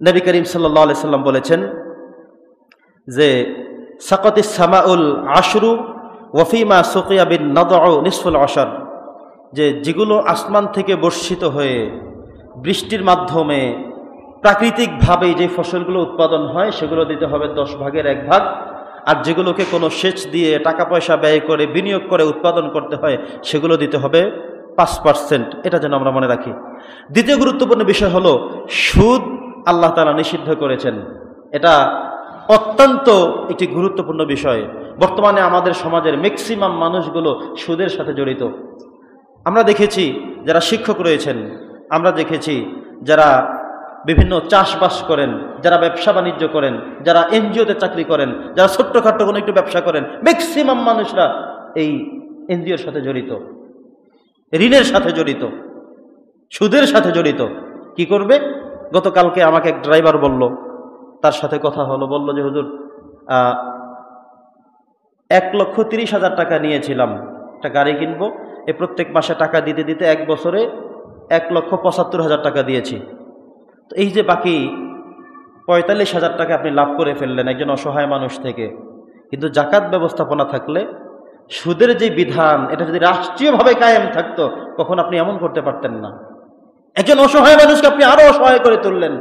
নবী করিম সাল্লাল্লাহু আলাইহি সাল্লাম বলেছেন যে সাকাতিস সামাউল আশরু ওয়াফিমা সুকিয়া বিন নাদউ নিসফুল আশর, যে যেগুলো আসমান থেকে বর্ষিত হয়ে বৃষ্টির মাধ্যমে প্রাকৃতিকভাবেই যে ফসলগুলো উৎপাদন হয় সেগুলো দিতে হবে 10 ভাগের 1 ভাগ, আর যেগুলোকে কোনো সেচ দিয়ে টাকা পয়সা ব্যয় করে বিনিয়োগ করে উৎপাদন করতে হয় সেগুলো দিতে হবে 5%। এটা যেন আমরা মনে রাখি। দ্বিতীয় গুরুত্বপূর্ণ বিষয় হলো সুদ আল্লাহ তাআলা নিষিদ্ধ করেছেন। এটা অত্যন্ত একটি গুরুত্বপূর্ণ বিষয়। বর্তমানে আমাদের সমাজের ম্যাক্সিমাম মানুষগুলো সুদের সাথে জড়িত। আমরা দেখেছি যারা শিক্ষক রয়েছেন, আমরা দেখেছি যারা বিভিন্ন চাষবাস করেন, যারা ব্যবসা বাণিজ্য করেন, যারা এনজিওতে চাকরি করেন, যারা ছোট্টখাট্ট কোনো একটু ব্যবসা করেন, ম্যাক্সিমাম মানুষরা এই এনজিওর সাথে জড়িত, ঋণের সাথে জড়িত, সুদের সাথে জড়িত। কি করবে? গতকালকে আমাকে এক ড্রাইভার বলল, তার সাথে কথা হলো, বলল যে হুজুর 1,30,000 টাকা নিয়েছিলাম, একটা গাড়ি কিনবো, প্রত্যেক মাসে টাকা দিতে দিতে 1 বছরে 1,75,000 টাকা দিয়েছি। তো এই যে বাকি 45,000 টাকা আপনি লাভ করে ফেললেন একজন অসহায় মানুষ থেকে। কিন্তু জাকাত ব্যবস্থাপনা থাকলে সুদের যে বিধান, এটা যদি রাষ্ট্রীয়ভাবে কায়েম থাকতো, কখন আপনি এমন করতে পারতেন না। একজন অসহায় মানুষকে আপনি আরো অসহায় করে তুললেন,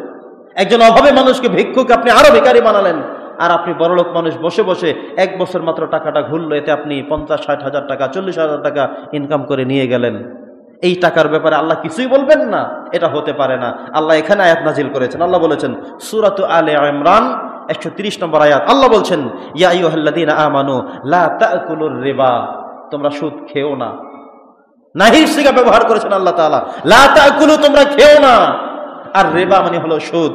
একজন অভাবে মানুষকে ভিক্ষুক আপনি আরো ভিখারি বানালেন, আর আপনি বড়লোক মানুষ বসে বসে 1 বছর মাত্র টাকাটা ঘুরলো, এতে আপনি 50-60 হাজার টাকা 40,000 টাকা ইনকাম করে নিয়ে গেলেন। এই টাকার ব্যাপারে আল্লাহ কিছুই বলবেন না? এটা হতে পারে না। আল্লাহ এখানে আয়াত নাজিল করেছেন। আল্লাহ বলেছেন সূরাতু আলে ইমরান 130 নম্বর আয়াত, আল্লাহ বলছেন ইয়া আইয়ুহাল্লাযীনা আমানু লা তাকুলুর রিবা, তোমরা সুদ খেও না। নাহির সিগা ব্যবহার করেছেন আল্লাহ তাআলা, লা তাকুলু, তোমরা খেও না। আর রিবা মানে হলো সুদ।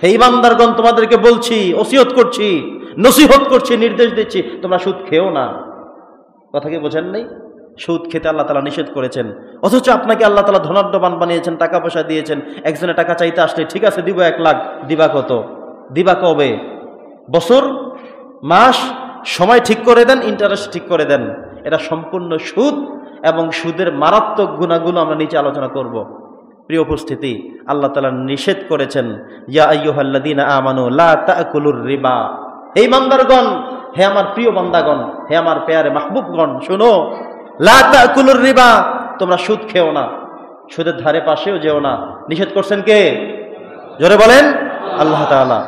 হে ঈমানদারগণ, তোমাদেরকে বলছি, ওসিয়ত করছি, নসিহত করছি, নির্দেশ দিচ্ছি, তোমরা সুদ খেও না। কথা কি বোঝেন নাই? সুদ খেতে আল্লাহ তাআলা নিষেধ করেছেন, অথচ আপনাকে আল্লাহ তাআলা ধনাঢ্যবান বানিয়েছেন, টাকা পয়সা দিয়েছেন। একজনে টাকা চাইতে আসলে ঠিক আছে দিব 1 লাখ, দিবা কত, দিবা কবে, বছর, মাস, সময় ঠিক করে দেন, ইন্টারেস্ট ঠিক করে দেন। এটা সম্পূর্ণ সুদ, এবং সুদের মারাত্মক গুণাগুলো আমরা নিচে আলোচনা করব। প্রিয় উপস্থিতি, আল্লাহ তাআলা নিষেধ করেছেন ইয়া আইয়ুহাল্লাযীনা আমানু লা তাকুলুর রিবা, হে ঈমানদারগণ, হে আমার প্রিয় বান্দাগণ, হে আমার প্যারে মাহবুবগণ, শোনো, লা তাকুলুর রিবা, তোমরা সুদ খেও না, সুদের ধারে পাশেও যেও না। নিষেধ করছেন কে? জোরে বলেন, আল্লাহ তাআলা।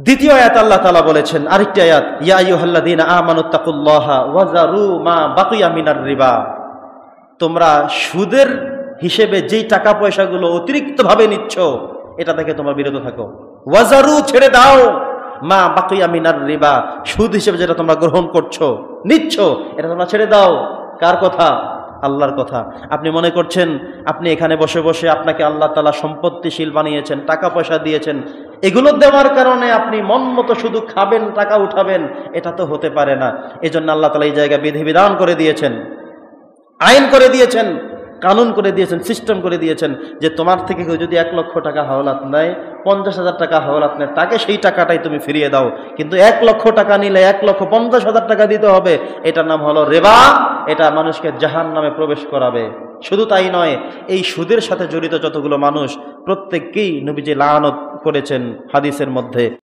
দ্বিতীয় আয়াত আল্লাহ তাআলা বলেছেন, আরেকটি আয়াত, ইয়া আইয়ুহাল্লাযীনা আমানুত্তাকুল্লাহা ওয়া যারু মা বাকিয়া মিনার রিবা, তোমরা সুদের হিসেবে যেই টাকা পয়সাগুলো অতিরিক্তভাবে নিচ্ছ, এটা থেকে তোমরা বিরত থাকো। ওয়া যারু, ছেড়ে দাও, মা বাকিয়া মিনার রিবা, সুদ হিসেবে যেটা তোমরা গ্রহণ করছো, নিচ্ছ, এটা তোমরা ছেড়ে দাও। কার কথা? আল্লাহর কথা। আপনি মনে করছেন আপনি এখানে বসে বসে আপনাকে আল্লাহ তাআলা সম্পত্তিশীল বানিয়েছেন, টাকা পয়সা দিয়েছেন, এগুলো দেওয়ার কারণে আপনি মন মতো শুধু খাবেন, টাকা উঠাবেন, এটা তো হতে পারে না। এজন্য আল্লাহ তাআলা এই জায়গায় বিধিবিধান করে দিয়েছেন, আইন করে দিয়েছেন, কানুন করে দিয়েছেন, সিস্টেম করে দিয়েছেন যে তোমার থেকে কেউ যদি 1 লক্ষ টাকা হাওলাত নেয়, 50,000 টাকা হাওলাত নেয়, তাকে সেই টাকাটাই তুমি ফিরিয়ে দাও। কিন্তু 1 লক্ষ টাকা নিলে 1,50,000 টাকা দিতে হবে। এটার নাম হলো রিবা। এটা মানুষকে জাহান্নামে প্রবেশ করাবে। শুধু তাই নয়, এই সুদের সাথে জড়িত যতগুলো মানুষ, প্রত্যেককেই নবীজি লানত করেছেন হাদিসের মধ্যে।